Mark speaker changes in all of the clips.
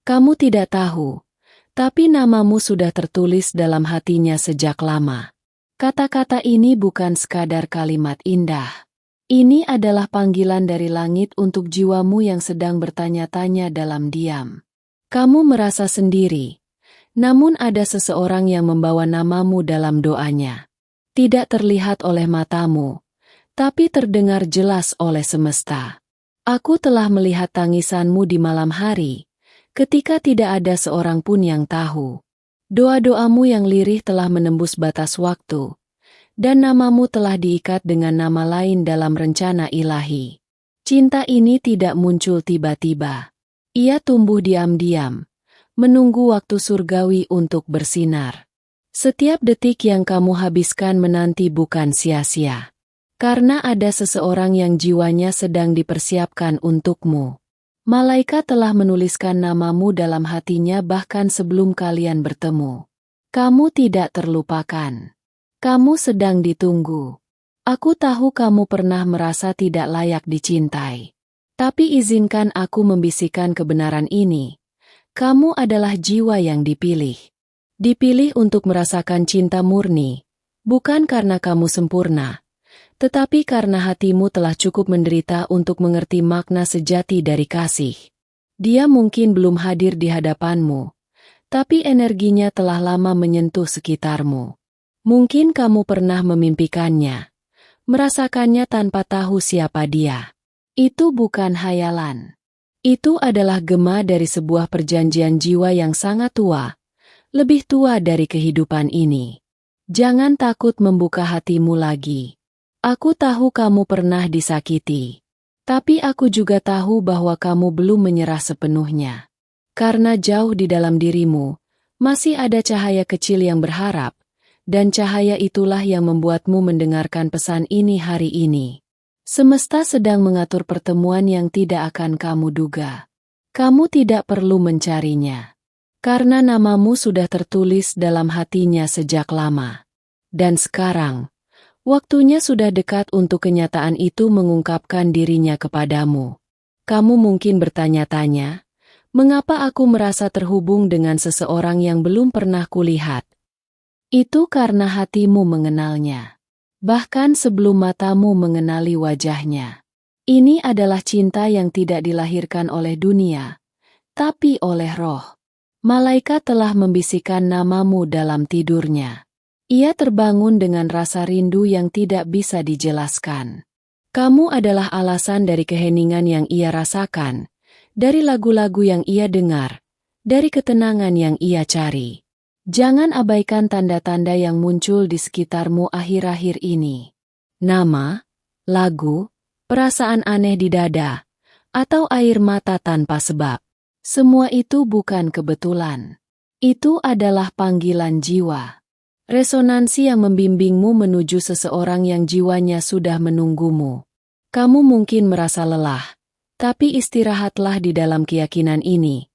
Speaker 1: Kamu tidak tahu, tapi namamu sudah tertulis dalam hatinya sejak lama. Kata-kata ini bukan sekadar kalimat indah. Ini adalah panggilan dari langit untuk jiwamu yang sedang bertanya-tanya dalam diam. Kamu merasa sendiri, namun ada seseorang yang membawa namamu dalam doanya. Tidak terlihat oleh matamu, tapi terdengar jelas oleh semesta. Aku telah melihat tangisanmu di malam hari, ketika tidak ada seorang pun yang tahu. Doa-doamu yang lirih telah menembus batas waktu, dan namamu telah diikat dengan nama lain dalam rencana ilahi. Cinta ini tidak muncul tiba-tiba. Ia tumbuh diam-diam, menunggu waktu surgawi untuk bersinar. Setiap detik yang kamu habiskan menanti bukan sia-sia. Karena ada seseorang yang jiwanya sedang dipersiapkan untukmu. Malaikat telah menuliskan namamu dalam hatinya bahkan sebelum kalian bertemu. Kamu tidak terlupakan. Kamu sedang ditunggu. Aku tahu kamu pernah merasa tidak layak dicintai. Tapi izinkan aku membisikkan kebenaran ini. Kamu adalah jiwa yang dipilih. Dipilih untuk merasakan cinta murni, bukan karena kamu sempurna, tetapi karena hatimu telah cukup menderita untuk mengerti makna sejati dari kasih. Dia mungkin belum hadir di hadapanmu, tapi energinya telah lama menyentuh sekitarmu. Mungkin kamu pernah memimpikannya, merasakannya tanpa tahu siapa dia. Itu bukan hayalan. Itu adalah gema dari sebuah perjanjian jiwa yang sangat tua, lebih tua dari kehidupan ini. Jangan takut membuka hatimu lagi. Aku tahu kamu pernah disakiti, tapi aku juga tahu bahwa kamu belum menyerah sepenuhnya. Karena jauh di dalam dirimu, masih ada cahaya kecil yang berharap, dan cahaya itulah yang membuatmu mendengarkan pesan ini hari ini. Semesta sedang mengatur pertemuan yang tidak akan kamu duga. Kamu tidak perlu mencarinya, karena namamu sudah tertulis dalam hatinya sejak lama. Dan sekarang, waktunya sudah dekat untuk kenyataan itu mengungkapkan dirinya kepadamu. Kamu mungkin bertanya-tanya, mengapa aku merasa terhubung dengan seseorang yang belum pernah kulihat? Itu karena hatimu mengenalnya. Bahkan sebelum matamu mengenali wajahnya. Ini adalah cinta yang tidak dilahirkan oleh dunia, tapi oleh roh. Malaikat telah membisikkan namamu dalam tidurnya. Ia terbangun dengan rasa rindu yang tidak bisa dijelaskan. Kamu adalah alasan dari keheningan yang ia rasakan, dari lagu-lagu yang ia dengar, dari ketenangan yang ia cari. Jangan abaikan tanda-tanda yang muncul di sekitarmu akhir-akhir ini. Nama, lagu, perasaan aneh di dada, atau air mata tanpa sebab. Semua itu bukan kebetulan. Itu adalah panggilan jiwa. Resonansi yang membimbingmu menuju seseorang yang jiwanya sudah menunggumu. Kamu mungkin merasa lelah, tapi istirahatlah di dalam keyakinan ini.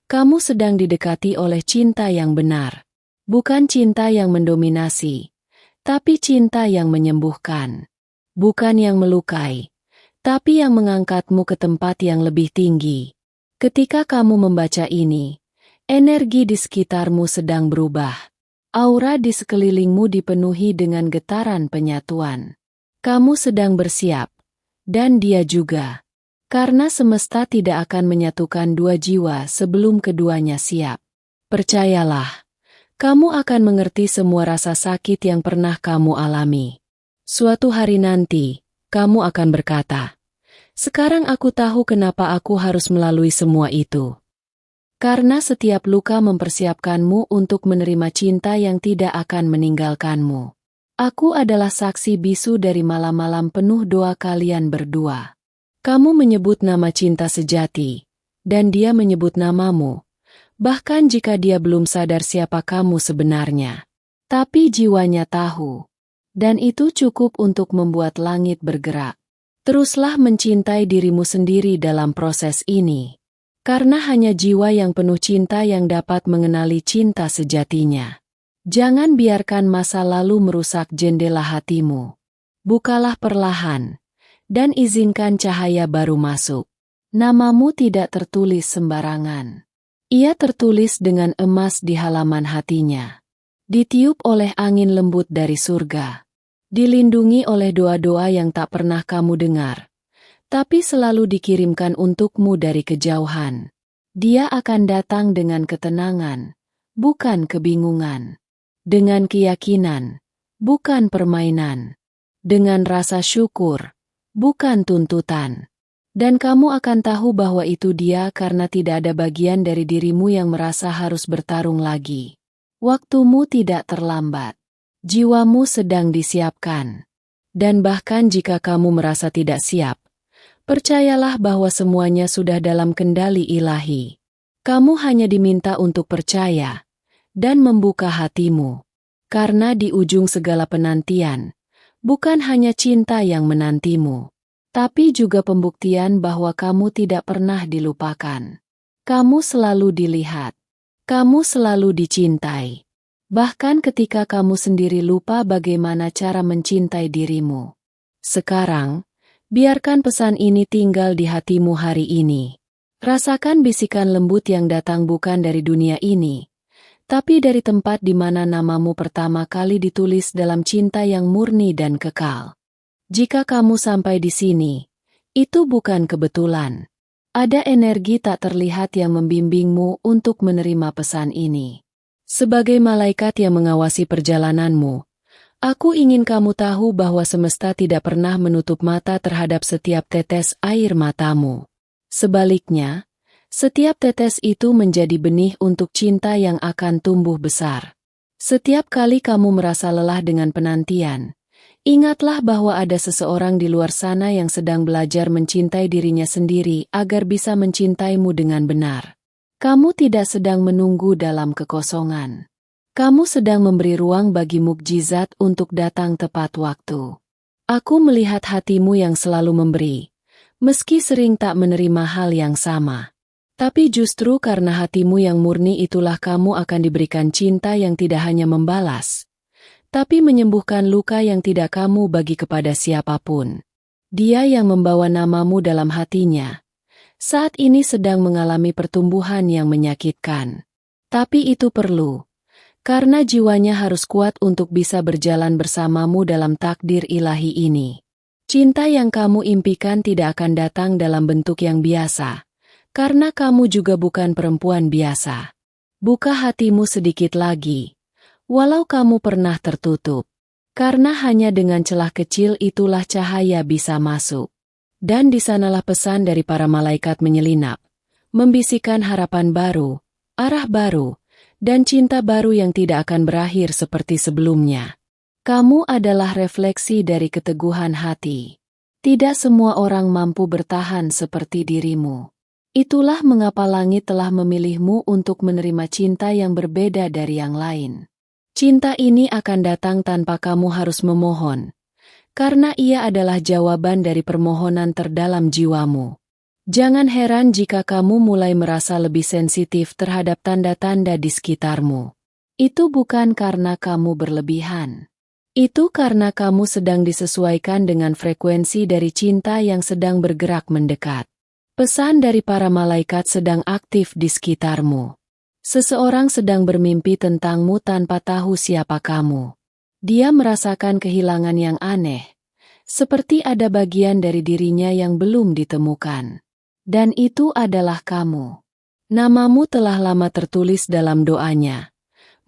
Speaker 1: Kamu sedang didekati oleh cinta yang benar. Bukan cinta yang mendominasi, tapi cinta yang menyembuhkan. Bukan yang melukai, tapi yang mengangkatmu ke tempat yang lebih tinggi. Ketika kamu membaca ini, energi di sekitarmu sedang berubah. Aura di sekelilingmu dipenuhi dengan getaran penyatuan. Kamu sedang bersiap, dan dia juga. Karena semesta tidak akan menyatukan dua jiwa sebelum keduanya siap. Percayalah, kamu akan mengerti semua rasa sakit yang pernah kamu alami. Suatu hari nanti, kamu akan berkata, "Sekarang aku tahu kenapa aku harus melalui semua itu." Karena setiap luka mempersiapkanmu untuk menerima cinta yang tidak akan meninggalkanmu. Aku adalah saksi bisu dari malam-malam penuh doa kalian berdua. Kamu menyebut nama cinta sejati, dan dia menyebut namamu, bahkan jika dia belum sadar siapa kamu sebenarnya. Tapi jiwanya tahu, dan itu cukup untuk membuat langit bergerak. Teruslah mencintai dirimu sendiri dalam proses ini. Karena hanya jiwa yang penuh cinta yang dapat mengenali cinta sejatinya. Jangan biarkan masa lalu merusak jendela hatimu. Bukalah perlahan, dan izinkan cahaya baru masuk. Namamu tidak tertulis sembarangan. Ia tertulis dengan emas di halaman hatinya. Ditiup oleh angin lembut dari surga. Dilindungi oleh doa-doa yang tak pernah kamu dengar, tapi selalu dikirimkan untukmu dari kejauhan. Dia akan datang dengan ketenangan, bukan kebingungan. Dengan keyakinan, bukan permainan. Dengan rasa syukur, bukan tuntutan. Dan kamu akan tahu bahwa itu dia karena tidak ada bagian dari dirimu yang merasa harus bertarung lagi. Waktumu tidak terlambat. Jiwamu sedang disiapkan. Dan bahkan jika kamu merasa tidak siap, percayalah bahwa semuanya sudah dalam kendali ilahi. Kamu hanya diminta untuk percaya dan membuka hatimu. Karena di ujung segala penantian, bukan hanya cinta yang menantimu, tapi juga pembuktian bahwa kamu tidak pernah dilupakan. Kamu selalu dilihat. Kamu selalu dicintai. Bahkan ketika kamu sendiri lupa bagaimana cara mencintai dirimu. Sekarang, biarkan pesan ini tinggal di hatimu hari ini. Rasakan bisikan lembut yang datang bukan dari dunia ini, tapi dari tempat di mana namamu pertama kali ditulis dalam cinta yang murni dan kekal. Jika kamu sampai di sini, itu bukan kebetulan. Ada energi tak terlihat yang membimbingmu untuk menerima pesan ini. Sebagai malaikat yang mengawasi perjalananmu, aku ingin kamu tahu bahwa semesta tidak pernah menutup mata terhadap setiap tetes air matamu. Sebaliknya, setiap tetes itu menjadi benih untuk cinta yang akan tumbuh besar. Setiap kali kamu merasa lelah dengan penantian, ingatlah bahwa ada seseorang di luar sana yang sedang belajar mencintai dirinya sendiri agar bisa mencintaimu dengan benar. Kamu tidak sedang menunggu dalam kekosongan. Kamu sedang memberi ruang bagi mukjizat untuk datang tepat waktu. Aku melihat hatimu yang selalu memberi, meski sering tak menerima hal yang sama. Tapi justru karena hatimu yang murni itulah kamu akan diberikan cinta yang tidak hanya membalas, tapi menyembuhkan luka yang tidak kamu bagi kepada siapapun. Dia yang membawa namamu dalam hatinya, saat ini sedang mengalami pertumbuhan yang menyakitkan. Tapi itu perlu, karena jiwanya harus kuat untuk bisa berjalan bersamamu dalam takdir ilahi ini. Cinta yang kamu impikan tidak akan datang dalam bentuk yang biasa, karena kamu juga bukan perempuan biasa. Buka hatimu sedikit lagi. Walau kamu pernah tertutup, karena hanya dengan celah kecil itulah cahaya bisa masuk. Dan di sanalah pesan dari para malaikat menyelinap, membisikkan harapan baru, arah baru, dan cinta baru yang tidak akan berakhir seperti sebelumnya. Kamu adalah refleksi dari keteguhan hati. Tidak semua orang mampu bertahan seperti dirimu. Itulah mengapa langit telah memilihmu untuk menerima cinta yang berbeda dari yang lain. Cinta ini akan datang tanpa kamu harus memohon, karena ia adalah jawaban dari permohonan terdalam jiwamu. Jangan heran jika kamu mulai merasa lebih sensitif terhadap tanda-tanda di sekitarmu. Itu bukan karena kamu berlebihan. Itu karena kamu sedang disesuaikan dengan frekuensi dari cinta yang sedang bergerak mendekat. Pesan dari para malaikat sedang aktif di sekitarmu. Seseorang sedang bermimpi tentangmu tanpa tahu siapa kamu. Dia merasakan kehilangan yang aneh, seperti ada bagian dari dirinya yang belum ditemukan. Dan itu adalah kamu. Namamu telah lama tertulis dalam doanya,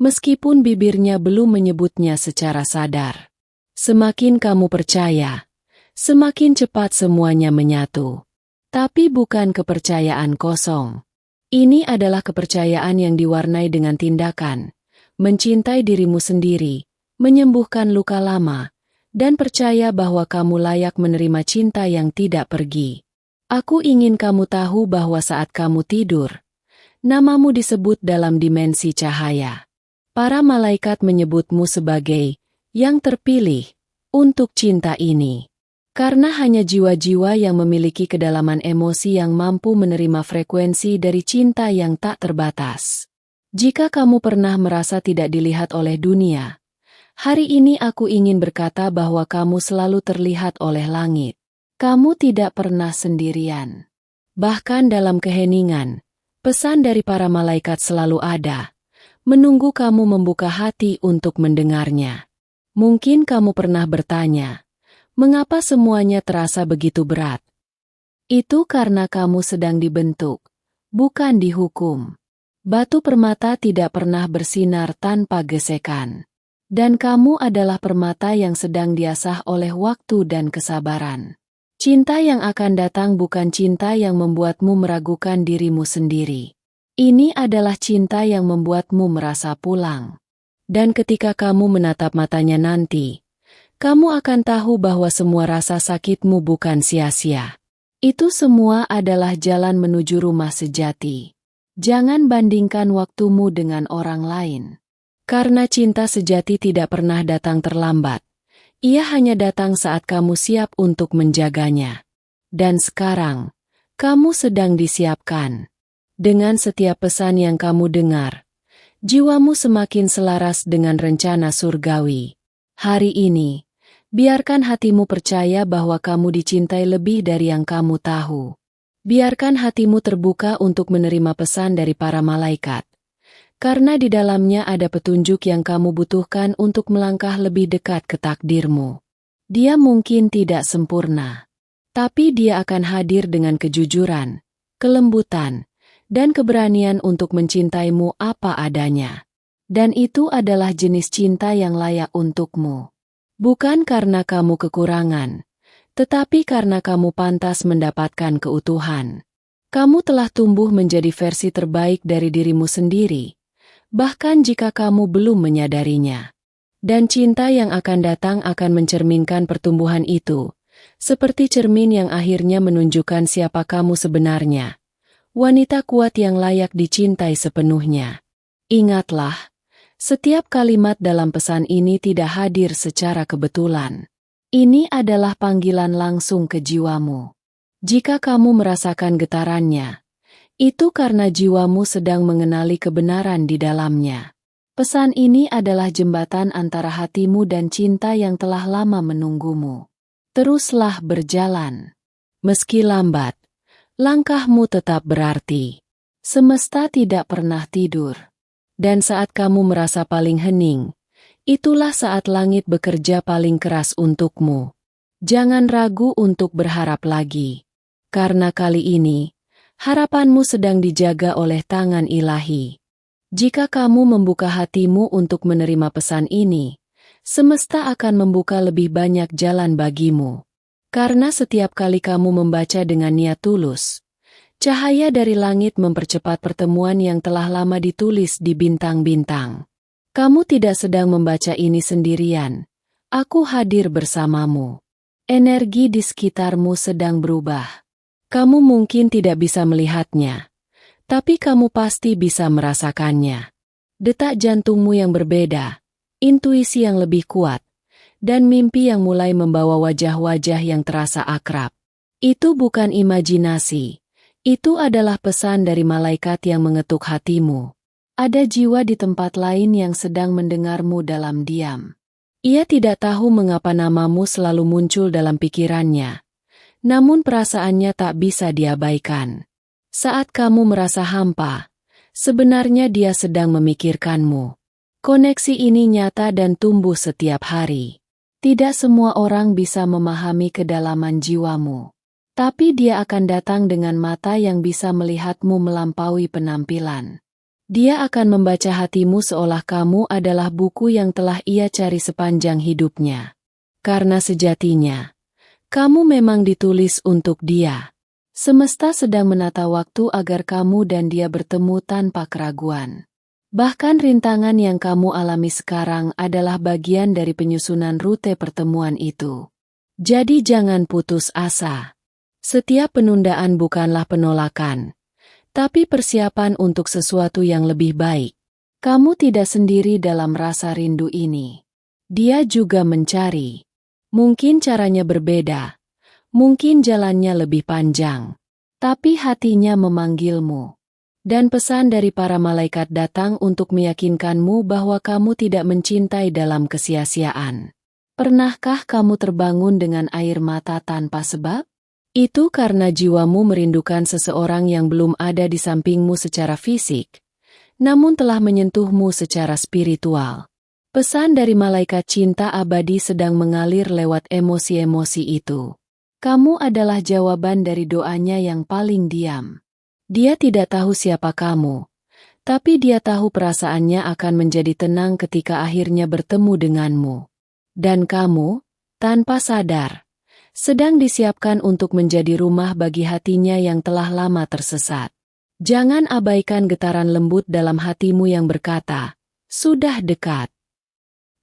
Speaker 1: meskipun bibirnya belum menyebutnya secara sadar. Semakin kamu percaya, semakin cepat semuanya menyatu. Tapi bukan kepercayaan kosong. Ini adalah kepercayaan yang diwarnai dengan tindakan, mencintai dirimu sendiri, menyembuhkan luka lama, dan percaya bahwa kamu layak menerima cinta yang tidak pergi. Aku ingin kamu tahu bahwa saat kamu tidur, namamu disebut dalam dimensi cahaya. Para malaikat menyebutmu sebagai yang terpilih untuk cinta ini. Karena hanya jiwa-jiwa yang memiliki kedalaman emosi yang mampu menerima frekuensi dari cinta yang tak terbatas. Jika kamu pernah merasa tidak dilihat oleh dunia, hari ini aku ingin berkata bahwa kamu selalu terlihat oleh langit. Kamu tidak pernah sendirian. Bahkan dalam keheningan, Pesan dari para malaikat selalu ada, menunggu kamu membuka hati untuk mendengarnya. Mungkin kamu pernah bertanya, mengapa semuanya terasa begitu berat? Itu karena kamu sedang dibentuk, bukan dihukum. Batu permata tidak pernah bersinar tanpa gesekan. Dan kamu adalah permata yang sedang diasah oleh waktu dan kesabaran. Cinta yang akan datang bukan cinta yang membuatmu meragukan dirimu sendiri. Ini adalah cinta yang membuatmu merasa pulang. Dan ketika kamu menatap matanya nanti, kamu akan tahu bahwa semua rasa sakitmu bukan sia-sia. Itu semua adalah jalan menuju rumah sejati. Jangan bandingkan waktumu dengan orang lain. Karena cinta sejati tidak pernah datang terlambat. Ia hanya datang saat kamu siap untuk menjaganya. Dan sekarang, kamu sedang disiapkan. Dengan setiap pesan yang kamu dengar, jiwamu semakin selaras dengan rencana surgawi. Hari ini, biarkan hatimu percaya bahwa kamu dicintai lebih dari yang kamu tahu. Biarkan hatimu terbuka untuk menerima pesan dari para malaikat. Karena di dalamnya ada petunjuk yang kamu butuhkan untuk melangkah lebih dekat ke takdirmu. Dia mungkin tidak sempurna, tapi dia akan hadir dengan kejujuran, kelembutan, dan keberanian untuk mencintaimu apa adanya. Dan itu adalah jenis cinta yang layak untukmu. Bukan karena kamu kekurangan, tetapi karena kamu pantas mendapatkan keutuhan. Kamu telah tumbuh menjadi versi terbaik dari dirimu sendiri. Bahkan jika kamu belum menyadarinya. Dan cinta yang akan datang akan mencerminkan pertumbuhan itu, seperti cermin yang akhirnya menunjukkan siapa kamu sebenarnya. Wanita kuat yang layak dicintai sepenuhnya. Ingatlah, setiap kalimat dalam pesan ini tidak hadir secara kebetulan. Ini adalah panggilan langsung ke jiwamu. Jika kamu merasakan getarannya, itu karena jiwamu sedang mengenali kebenaran di dalamnya. Pesan ini adalah jembatan antara hatimu dan cinta yang telah lama menunggumu. Teruslah berjalan. Meski lambat, langkahmu tetap berarti. Semesta tidak pernah tidur. Dan saat kamu merasa paling hening, itulah saat langit bekerja paling keras untukmu. Jangan ragu untuk berharap lagi. Karena kali ini, harapanmu sedang dijaga oleh tangan ilahi. Jika kamu membuka hatimu untuk menerima pesan ini, semesta akan membuka lebih banyak jalan bagimu. Karena setiap kali kamu membaca dengan niat tulus, cahaya dari langit mempercepat pertemuan yang telah lama ditulis di bintang-bintang. Kamu tidak sedang membaca ini sendirian. Aku hadir bersamamu. Energi di sekitarmu sedang berubah. Kamu mungkin tidak bisa melihatnya, tapi kamu pasti bisa merasakannya. Detak jantungmu yang berbeda, intuisi yang lebih kuat, dan mimpi yang mulai membawa wajah-wajah yang terasa akrab. Itu bukan imajinasi, itu adalah pesan dari malaikat yang mengetuk hatimu. Ada jiwa di tempat lain yang sedang mendengarmu dalam diam. Ia tidak tahu mengapa namamu selalu muncul dalam pikirannya. Namun perasaannya tak bisa diabaikan. Saat kamu merasa hampa, sebenarnya dia sedang memikirkanmu. Koneksi ini nyata dan tumbuh setiap hari. Tidak semua orang bisa memahami kedalaman jiwamu. Tapi dia akan datang dengan mata yang bisa melihatmu melampaui penampilan. Dia akan membaca hatimu seolah kamu adalah buku yang telah ia cari sepanjang hidupnya. Karena sejatinya, kamu memang ditulis untuk dia. Semesta sedang menata waktu agar kamu dan dia bertemu tanpa keraguan. Bahkan rintangan yang kamu alami sekarang adalah bagian dari penyusunan rute pertemuan itu. Jadi jangan putus asa. Setiap penundaan bukanlah penolakan, tapi persiapan untuk sesuatu yang lebih baik. Kamu tidak sendiri dalam rasa rindu ini. Dia juga mencari. Mungkin caranya berbeda, mungkin jalannya lebih panjang, tapi hatinya memanggilmu. Dan pesan dari para malaikat datang untuk meyakinkanmu bahwa kamu tidak mencintai dalam kesia-siaan. Pernahkah kamu terbangun dengan air mata tanpa sebab? Itu karena jiwamu merindukan seseorang yang belum ada di sampingmu secara fisik, namun telah menyentuhmu secara spiritual. Pesan dari malaikat cinta abadi sedang mengalir lewat emosi-emosi itu. Kamu adalah jawaban dari doanya yang paling diam. Dia tidak tahu siapa kamu, tapi dia tahu perasaannya akan menjadi tenang ketika akhirnya bertemu denganmu. Dan kamu, tanpa sadar, sedang disiapkan untuk menjadi rumah bagi hatinya yang telah lama tersesat. Jangan abaikan getaran lembut dalam hatimu yang berkata, "Sudah dekat."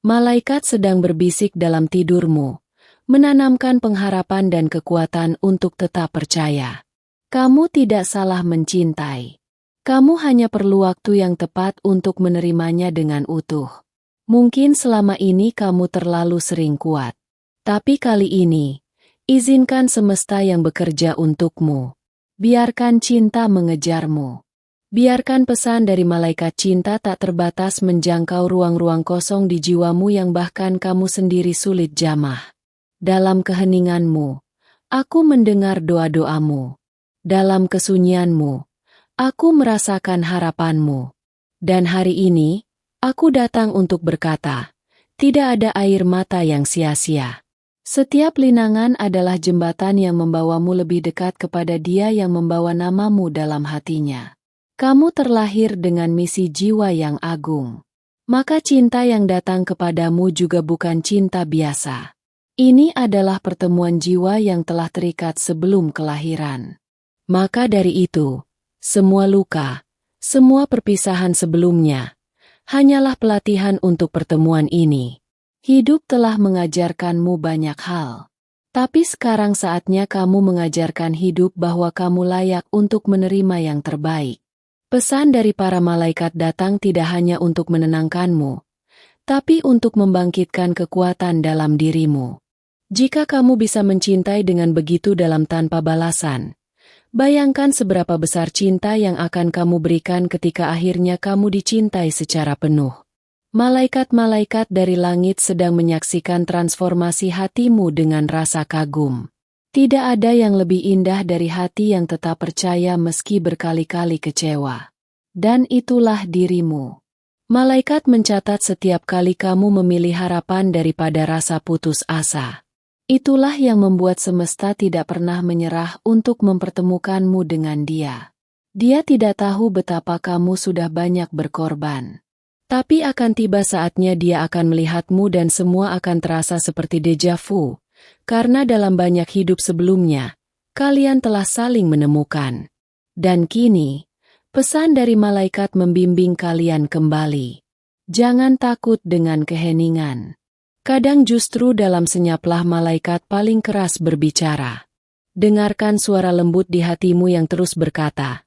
Speaker 1: Malaikat sedang berbisik dalam tidurmu, menanamkan pengharapan dan kekuatan untuk tetap percaya. Kamu tidak salah mencintai. Kamu hanya perlu waktu yang tepat untuk menerimanya dengan utuh. Mungkin selama ini kamu terlalu sering kuat. Tapi kali ini, izinkan semesta yang bekerja untukmu. Biarkan cinta mengejarmu. Biarkan pesan dari malaikat cinta tak terbatas menjangkau ruang-ruang kosong di jiwamu yang bahkan kamu sendiri sulit jamah. Dalam keheninganmu, aku mendengar doa-doamu. Dalam kesunyianmu, aku merasakan harapanmu. Dan hari ini, aku datang untuk berkata, tidak ada air mata yang sia-sia. Setiap linangan adalah jembatan yang membawamu lebih dekat kepada Dia yang membawa namamu dalam hatinya. Kamu terlahir dengan misi jiwa yang agung. Maka cinta yang datang kepadamu juga bukan cinta biasa. Ini adalah pertemuan jiwa yang telah terikat sebelum kelahiran. Maka dari itu, semua luka, semua perpisahan sebelumnya, hanyalah pelatihan untuk pertemuan ini. Hidup telah mengajarkanmu banyak hal. Tapi sekarang saatnya kamu mengajarkan hidup bahwa kamu layak untuk menerima yang terbaik. Pesan dari para malaikat datang tidak hanya untuk menenangkanmu, tapi untuk membangkitkan kekuatan dalam dirimu. Jika kamu bisa mencintai dengan begitu dalam tanpa balasan, bayangkan seberapa besar cinta yang akan kamu berikan ketika akhirnya kamu dicintai secara penuh. Malaikat-malaikat dari langit sedang menyaksikan transformasi hatimu dengan rasa kagum. Tidak ada yang lebih indah dari hati yang tetap percaya meski berkali-kali kecewa. Dan itulah dirimu. Malaikat mencatat setiap kali kamu memilih harapan daripada rasa putus asa. Itulah yang membuat semesta tidak pernah menyerah untuk mempertemukanmu dengan Dia. Dia tidak tahu betapa kamu sudah banyak berkorban. Tapi akan tiba saatnya Dia akan melihatmu dan semua akan terasa seperti deja vu, karena dalam banyak hidup sebelumnya, kalian telah saling menemukan. Dan kini, pesan dari malaikat membimbing kalian kembali. Jangan takut dengan keheningan. Kadang justru dalam senyaplah malaikat paling keras berbicara. Dengarkan suara lembut di hatimu yang terus berkata,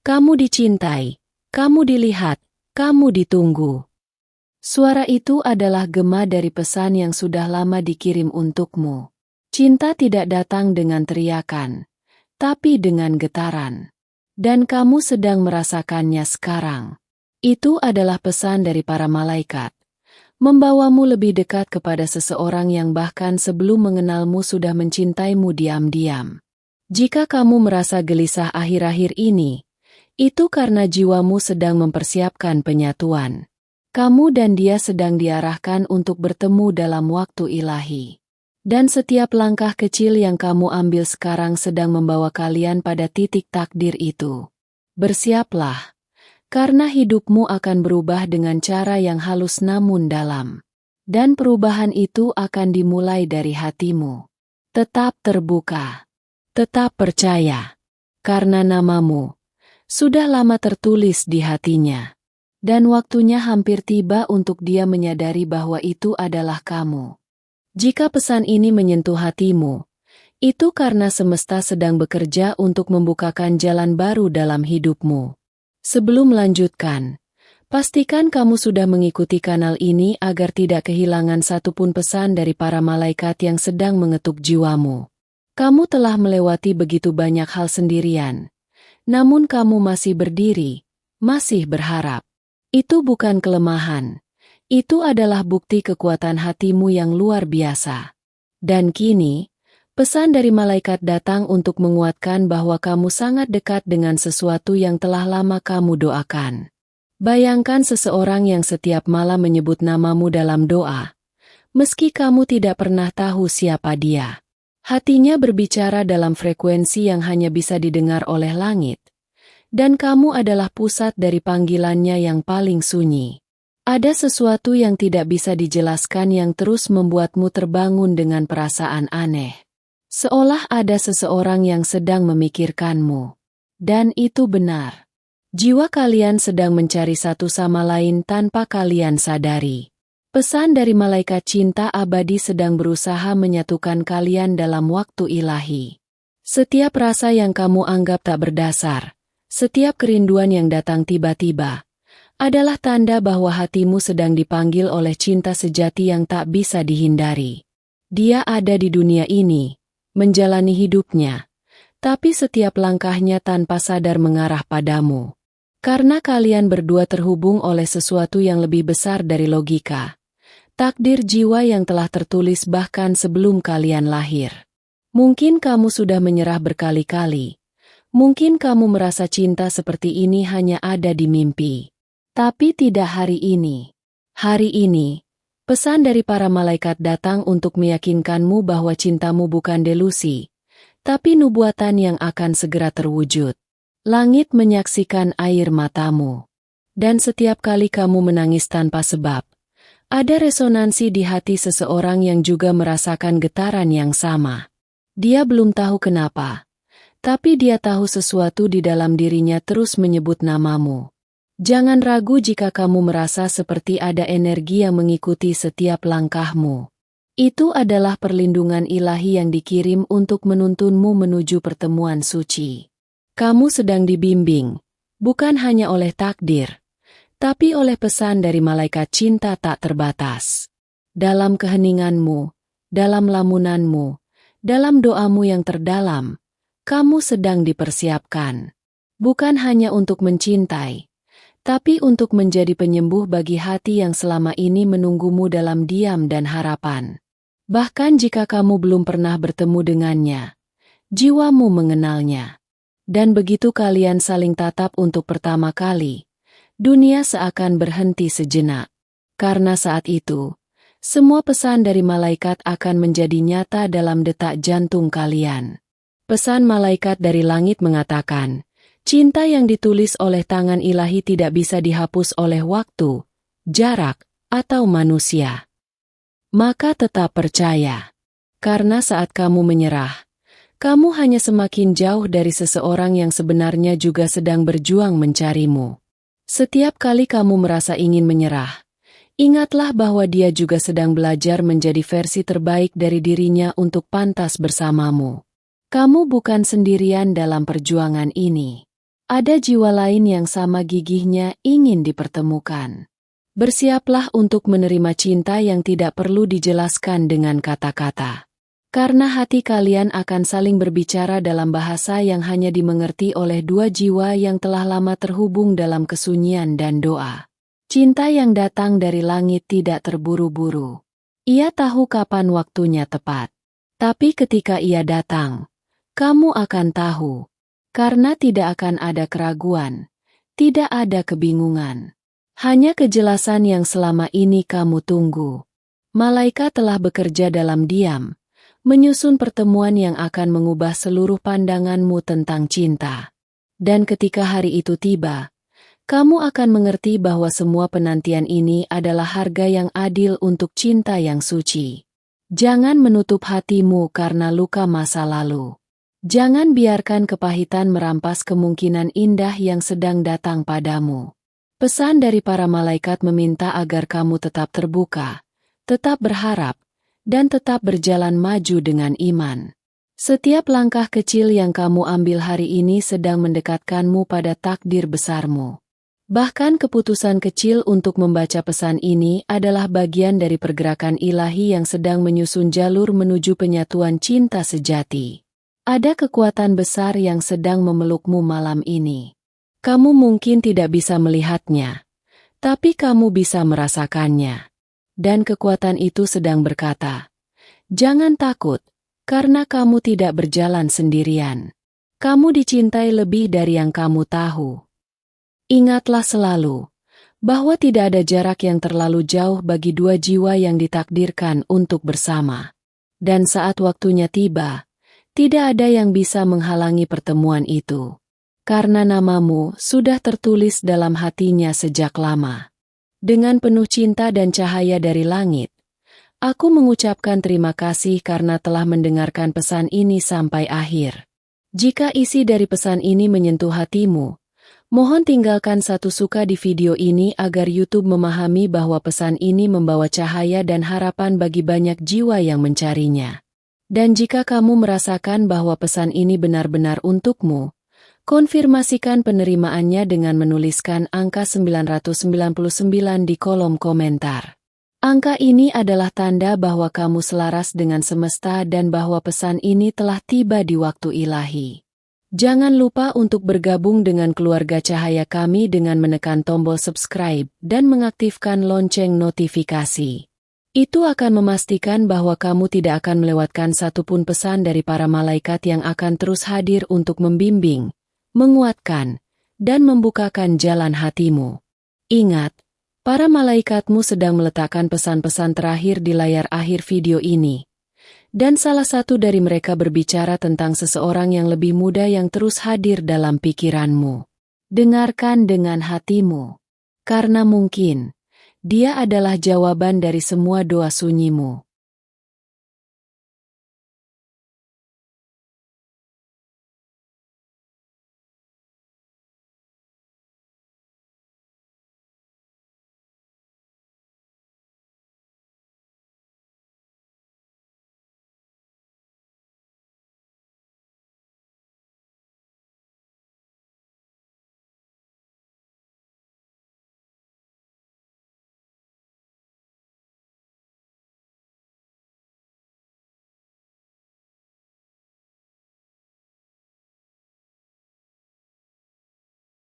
Speaker 1: "Kamu dicintai, kamu dilihat, kamu ditunggu." Suara itu adalah gema dari pesan yang sudah lama dikirim untukmu. Cinta tidak datang dengan teriakan, tapi dengan getaran. Dan kamu sedang merasakannya sekarang. Itu adalah pesan dari para malaikat. Membawamu lebih dekat kepada seseorang yang bahkan sebelum mengenalmu sudah mencintaimu diam-diam. Jika kamu merasa gelisah akhir-akhir ini, itu karena jiwamu sedang mempersiapkan penyatuan. Kamu dan Dia sedang diarahkan untuk bertemu dalam waktu ilahi. Dan setiap langkah kecil yang kamu ambil sekarang sedang membawa kalian pada titik takdir itu. Bersiaplah, karena hidupmu akan berubah dengan cara yang halus namun dalam. Dan perubahan itu akan dimulai dari hatimu. Tetap terbuka. Tetap percaya. Karena namamu sudah lama tertulis di hatinya. Dan waktunya hampir tiba untuk Dia menyadari bahwa itu adalah kamu. Jika pesan ini menyentuh hatimu, itu karena semesta sedang bekerja untuk membukakan jalan baru dalam hidupmu. Sebelum melanjutkan, pastikan kamu sudah mengikuti kanal ini agar tidak kehilangan satupun pesan dari para malaikat yang sedang mengetuk jiwamu. Kamu telah melewati begitu banyak hal sendirian, namun kamu masih berdiri, masih berharap. Itu bukan kelemahan. Itu adalah bukti kekuatan hatimu yang luar biasa. Dan kini, Pesan dari malaikat datang untuk menguatkan bahwa kamu sangat dekat dengan sesuatu yang telah lama kamu doakan. Bayangkan seseorang yang setiap malam menyebut namamu dalam doa. Meski kamu tidak pernah tahu siapa dia. Hatinya berbicara dalam frekuensi yang hanya bisa didengar oleh langit. Dan kamu adalah pusat dari panggilannya yang paling sunyi. Ada sesuatu yang tidak bisa dijelaskan yang terus membuatmu terbangun dengan perasaan aneh. Seolah ada seseorang yang sedang memikirkanmu. Dan itu benar. Jiwa kalian sedang mencari satu sama lain tanpa kalian sadari. Pesan dari malaikat cinta abadi sedang berusaha menyatukan kalian dalam waktu ilahi. Setiap rasa yang kamu anggap tak berdasar, setiap kerinduan yang datang tiba-tiba, adalah tanda bahwa hatimu sedang dipanggil oleh cinta sejati yang tak bisa dihindari. Dia ada di dunia ini, menjalani hidupnya, tapi setiap langkahnya tanpa sadar mengarah padamu. Karena kalian berdua terhubung oleh sesuatu yang lebih besar dari logika. Takdir jiwa yang telah tertulis bahkan sebelum kalian lahir. Mungkin kamu sudah menyerah berkali-kali. Mungkin kamu merasa cinta seperti ini hanya ada di mimpi. Tapi tidak hari ini. Hari ini, pesan dari para malaikat datang untuk meyakinkanmu bahwa cintamu bukan delusi, tapi nubuatan yang akan segera terwujud. Langit menyaksikan air matamu. Dan setiap kali kamu menangis tanpa sebab, ada resonansi di hati seseorang yang juga merasakan getaran yang sama. Dia belum tahu kenapa, tapi dia tahu sesuatu di dalam dirinya terus menyebut namamu. Jangan ragu jika kamu merasa seperti ada energi yang mengikuti setiap langkahmu. Itu adalah perlindungan ilahi yang dikirim untuk menuntunmu menuju pertemuan suci. Kamu sedang dibimbing, bukan hanya oleh takdir, tapi oleh pesan dari malaikat cinta tak terbatas. Dalam keheninganmu, dalam lamunanmu, dalam doamu yang terdalam, kamu sedang dipersiapkan. Bukan hanya untuk mencintai, tapi untuk menjadi penyembuh bagi hati yang selama ini menunggumu dalam diam dan harapan. Bahkan jika kamu belum pernah bertemu dengannya, jiwamu mengenalnya. Dan begitu kalian saling tatap untuk pertama kali, dunia seakan berhenti sejenak. Karena saat itu, semua pesan dari malaikat akan menjadi nyata dalam detak jantung kalian. Pesan malaikat dari langit mengatakan, cinta yang ditulis oleh tangan ilahi tidak bisa dihapus oleh waktu, jarak, atau manusia. Maka tetap percaya. Karena saat kamu menyerah, kamu hanya semakin jauh dari seseorang yang sebenarnya juga sedang berjuang mencarimu. Setiap kali kamu merasa ingin menyerah, ingatlah bahwa dia juga sedang belajar menjadi versi terbaik dari dirinya untuk pantas bersamamu. Kamu bukan sendirian dalam perjuangan ini. Ada jiwa lain yang sama gigihnya ingin dipertemukan. Bersiaplah untuk menerima cinta yang tidak perlu dijelaskan dengan kata-kata. Karena hati kalian akan saling berbicara dalam bahasa yang hanya dimengerti oleh dua jiwa yang telah lama terhubung dalam kesunyian dan doa. Cinta yang datang dari langit tidak terburu-buru. Ia tahu kapan waktunya tepat. Tapi ketika ia datang, kamu akan tahu. Karena tidak akan ada keraguan, tidak ada kebingungan. Hanya kejelasan yang selama ini kamu tunggu. Malaikat telah bekerja dalam diam, menyusun pertemuan yang akan mengubah seluruh pandanganmu tentang cinta. Dan ketika hari itu tiba, kamu akan mengerti bahwa semua penantian ini adalah harga yang adil untuk cinta yang suci. Jangan menutup hatimu karena luka masa lalu. Jangan biarkan kepahitan merampas kemungkinan indah yang sedang datang padamu. Pesan dari para malaikat meminta agar kamu tetap terbuka, tetap berharap, dan tetap berjalan maju dengan iman. Setiap langkah kecil yang kamu ambil hari ini sedang mendekatkanmu pada takdir besarmu. Bahkan keputusan kecil untuk membaca pesan ini adalah bagian dari pergerakan ilahi yang sedang menyusun jalur menuju penyatuan cinta sejati. Ada kekuatan besar yang sedang memelukmu malam ini. Kamu mungkin tidak bisa melihatnya, tapi kamu bisa merasakannya. Dan kekuatan itu sedang berkata, "Jangan takut, Karena kamu tidak berjalan sendirian. Kamu dicintai lebih dari yang kamu tahu. Ingatlah selalu bahwa tidak ada jarak yang terlalu jauh bagi dua jiwa yang ditakdirkan untuk bersama. Dan saat waktunya tiba, tidak ada yang bisa menghalangi pertemuan itu. Karena namamu sudah tertulis dalam hatinya sejak lama. Dengan penuh cinta dan cahaya dari langit, aku mengucapkan terima kasih karena telah mendengarkan pesan ini sampai akhir. Jika isi dari pesan ini menyentuh hatimu, mohon tinggalkan satu suka di video ini agar YouTube memahami bahwa pesan ini membawa cahaya dan harapan bagi banyak jiwa yang mencarinya. Dan jika kamu merasakan bahwa pesan ini benar-benar untukmu, konfirmasikan penerimaannya dengan menuliskan angka 999 di kolom komentar. Angka ini adalah tanda bahwa kamu selaras dengan semesta dan bahwa pesan ini telah tiba di waktu ilahi. Jangan lupa untuk bergabung dengan keluarga cahaya kami dengan menekan tombol subscribe dan mengaktifkan lonceng notifikasi. Itu akan memastikan bahwa kamu tidak akan melewatkan satupun pesan dari para malaikat yang akan terus hadir untuk membimbing, menguatkan, dan membukakan jalan hatimu. Ingat, para malaikatmu sedang meletakkan pesan-pesan terakhir di layar akhir video ini. Dan salah satu dari mereka berbicara tentang seseorang yang lebih muda yang terus hadir dalam pikiranmu. Dengarkan dengan hatimu. Karena mungkin dia adalah jawaban dari semua doa sunyimu.